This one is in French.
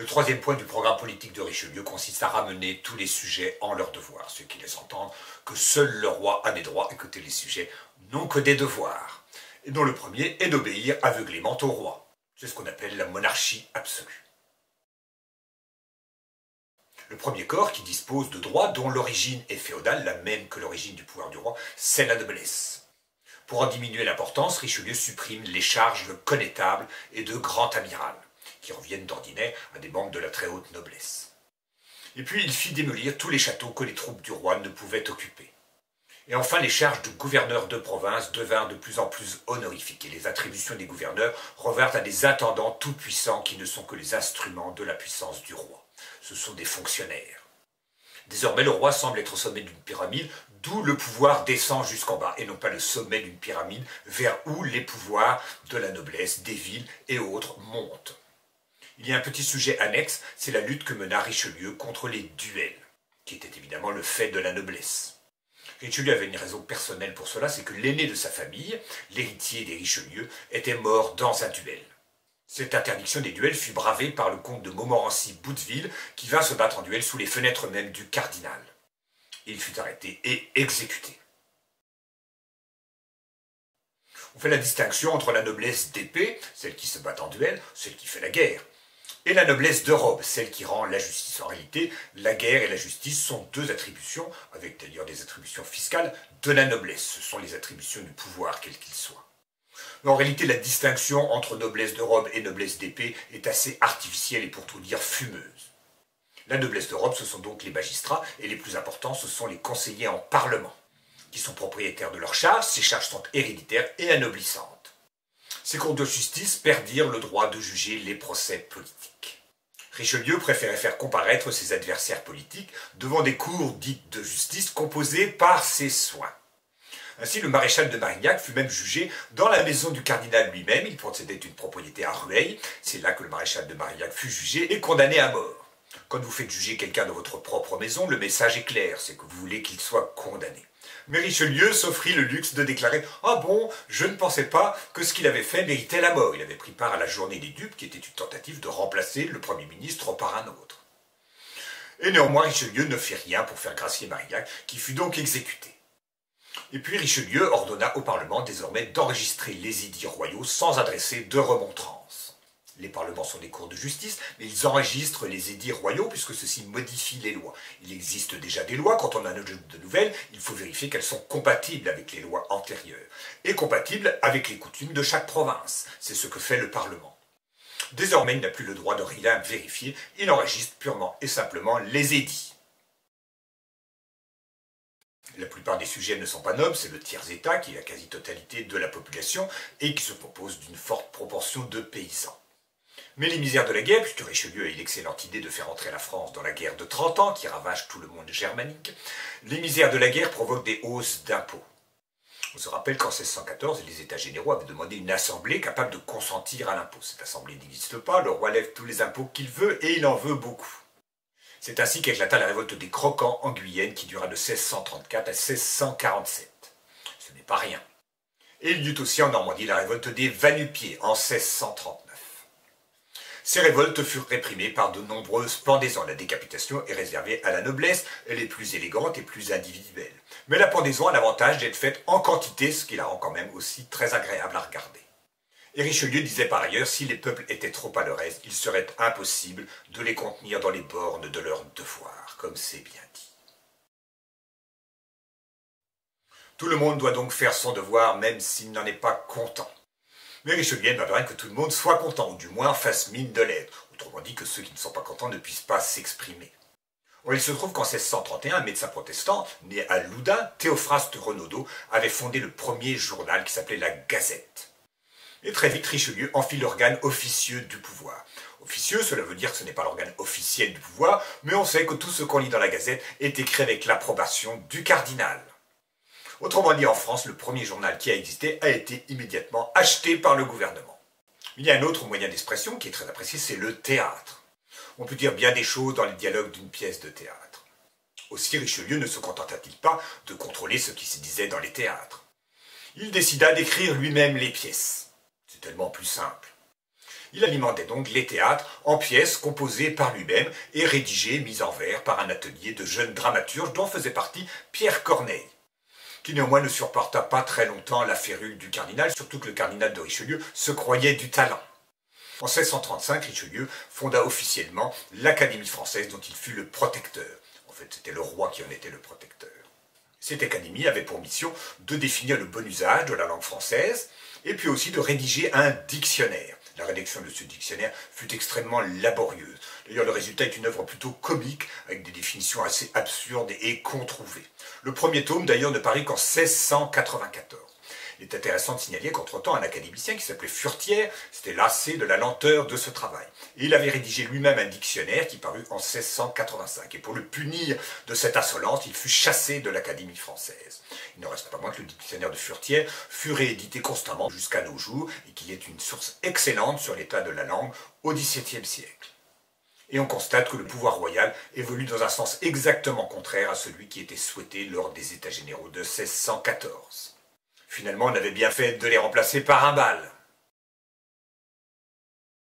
Le troisième point du programme politique de Richelieu consiste à ramener tous les sujets en leur devoir, ce qui laisse entendre que seul le roi a des droits et que les sujets n'ont que des devoirs, et dont le premier est d'obéir aveuglément au roi. C'est ce qu'on appelle la monarchie absolue. Le premier corps qui dispose de droits dont l'origine est féodale, la même que l'origine du pouvoir du roi, c'est la noblesse. Pour en diminuer l'importance, Richelieu supprime les charges de connétable et de grand amiral, qui reviennent d'ordinaire à des membres de la très haute noblesse. Et puis il fit démolir tous les châteaux que les troupes du roi ne pouvaient occuper. Et enfin, les charges de gouverneurs de province devinrent de plus en plus honorifiques, et les attributions des gouverneurs revinrent à des intendants tout-puissants qui ne sont que les instruments de la puissance du roi. Ce sont des fonctionnaires. Désormais, le roi semble être au sommet d'une pyramide, d'où le pouvoir descend jusqu'en bas, et non pas le sommet d'une pyramide vers où les pouvoirs de la noblesse, des villes et autres montent. Il y a un petit sujet annexe, c'est la lutte que mena Richelieu contre les duels, qui était évidemment le fait de la noblesse. Richelieu avait une raison personnelle pour cela, c'est que l'aîné de sa famille, l'héritier des Richelieu, était mort dans un duel. Cette interdiction des duels fut bravée par le comte de Montmorency-Bouteville, qui vint se battre en duel sous les fenêtres même du cardinal. Il fut arrêté et exécuté. On fait la distinction entre la noblesse d'épée, celle qui se bat en duel, celle qui fait la guerre, et la noblesse de robe, celle qui rend la justice. En réalité, la guerre et la justice sont deux attributions, avec d'ailleurs des attributions fiscales, de la noblesse. Ce sont les attributions du pouvoir, quel qu'il soit. Mais en réalité, la distinction entre noblesse de robe et noblesse d'épée est assez artificielle et pour tout dire fumeuse. La noblesse de robe, ce sont donc les magistrats, et les plus importants, ce sont les conseillers en parlement, qui sont propriétaires de leurs charges. Ces charges sont héréditaires et anoblissantes. Ces cours de justice perdirent le droit de juger les procès politiques. Richelieu préférait faire comparaître ses adversaires politiques devant des cours dites de justice composées par ses soins. Ainsi, le maréchal de Marignac fut même jugé dans la maison du cardinal lui-même. Il possédait une propriété à Rueil. C'est là que le maréchal de Marignac fut jugé et condamné à mort. Quand vous faites juger quelqu'un dans votre propre maison, le message est clair, c'est que vous voulez qu'il soit condamné. Mais Richelieu s'offrit le luxe de déclarer « Ah bon, je ne pensais pas que ce qu'il avait fait méritait la mort. » Il avait pris part à la journée des dupes, qui était une tentative de remplacer le Premier ministre par un autre. Et néanmoins, Richelieu ne fit rien pour faire gracier Marignac, qui fut donc exécuté. Et puis Richelieu ordonna au Parlement désormais d'enregistrer les édits royaux sans adresser de remontrances. Les parlements sont des cours de justice, mais ils enregistrent les édits royaux puisque ceci modifie les lois. Il existe déjà des lois, quand on en ajoute de nouvelles, il faut vérifier qu'elles sont compatibles avec les lois antérieures, et compatibles avec les coutumes de chaque province. C'est ce que fait le Parlement. Désormais, il n'a plus le droit de rien vérifier, il enregistre purement et simplement les édits. La plupart des sujets ne sont pas nobles, c'est le tiers-état qui est la quasi-totalité de la population et qui se compose d'une forte proportion de paysans. Mais les misères de la guerre, puisque Richelieu a eu l'excellente idée de faire entrer la France dans la guerre de 30 ans qui ravage tout le monde germanique, les misères de la guerre provoquent des hausses d'impôts. On se rappelle qu'en 1614, les États généraux avaient demandé une assemblée capable de consentir à l'impôt. Cette assemblée n'existe pas, le roi lève tous les impôts qu'il veut et il en veut beaucoup. C'est ainsi qu'éclata la révolte des Croquants en Guyenne qui dura de 1634 à 1647. Ce n'est pas rien. Et il y eut aussi en Normandie la révolte des Va-nu-pieds en 1639. Ces révoltes furent réprimées par de nombreuses pendaisons. La décapitation est réservée à la noblesse, elle est plus élégante et plus individuelle. Mais la pendaison a l'avantage d'être faite en quantité, ce qui la rend quand même aussi très agréable à regarder. Et Richelieu disait par ailleurs, si les peuples étaient trop à leur aise, il serait impossible de les contenir dans les bornes de leur devoir, comme c'est bien dit. Tout le monde doit donc faire son devoir, même s'il n'en est pas content. Mais Richelieu aimerait que tout le monde soit content, ou du moins fasse mine de l'être, autrement dit que ceux qui ne sont pas contents ne puissent pas s'exprimer. Or, il se trouve qu'en 1631, un médecin protestant, né à Loudun, Théophraste Renaudot, avait fondé le premier journal qui s'appelait la Gazette. Et très vite, Richelieu en fit l'organe officieux du pouvoir. Officieux, cela veut dire que ce n'est pas l'organe officiel du pouvoir, mais on sait que tout ce qu'on lit dans la Gazette est écrit avec l'approbation du cardinal. Autrement dit, en France, le premier journal qui a existé a été immédiatement acheté par le gouvernement. Il y a un autre moyen d'expression qui est très apprécié, c'est le théâtre. On peut dire bien des choses dans les dialogues d'une pièce de théâtre. Aussi, Richelieu ne se contenta-t-il pas de contrôler ce qui se disait dans les théâtres. Il décida d'écrire lui-même les pièces. C'est tellement plus simple. Il alimentait donc les théâtres en pièces composées par lui-même et rédigées, mises en vers par un atelier de jeunes dramaturges dont faisait partie Pierre Corneille, qui néanmoins ne supporta pas très longtemps la férule du cardinal, surtout que le cardinal de Richelieu se croyait du talent. En 1635, Richelieu fonda officiellement l'Académie française dont il fut le protecteur. En fait, c'était le roi qui en était le protecteur. Cette académie avait pour mission de définir le bon usage de la langue française et puis aussi de rédiger un dictionnaire. La rédaction de ce dictionnaire fut extrêmement laborieuse. D'ailleurs, le résultat est une œuvre plutôt comique, avec des définitions assez absurdes et controuvées. Le premier tome, d'ailleurs, ne parut qu'en 1694. Il est intéressant de signaler qu'entre-temps, un académicien qui s'appelait Furetière s'était lassé de la lenteur de ce travail. Et il avait rédigé lui-même un dictionnaire qui parut en 1685. Et pour le punir de cette insolence, il fut chassé de l'Académie française. Il ne reste pas moins que le dictionnaire de Furetière fut réédité constamment jusqu'à nos jours et qu'il est une source excellente sur l'état de la langue au XVIIe siècle. Et on constate que le pouvoir royal évolue dans un sens exactement contraire à celui qui était souhaité lors des États généraux de 1614. Finalement, on avait bien fait de les remplacer par un bal.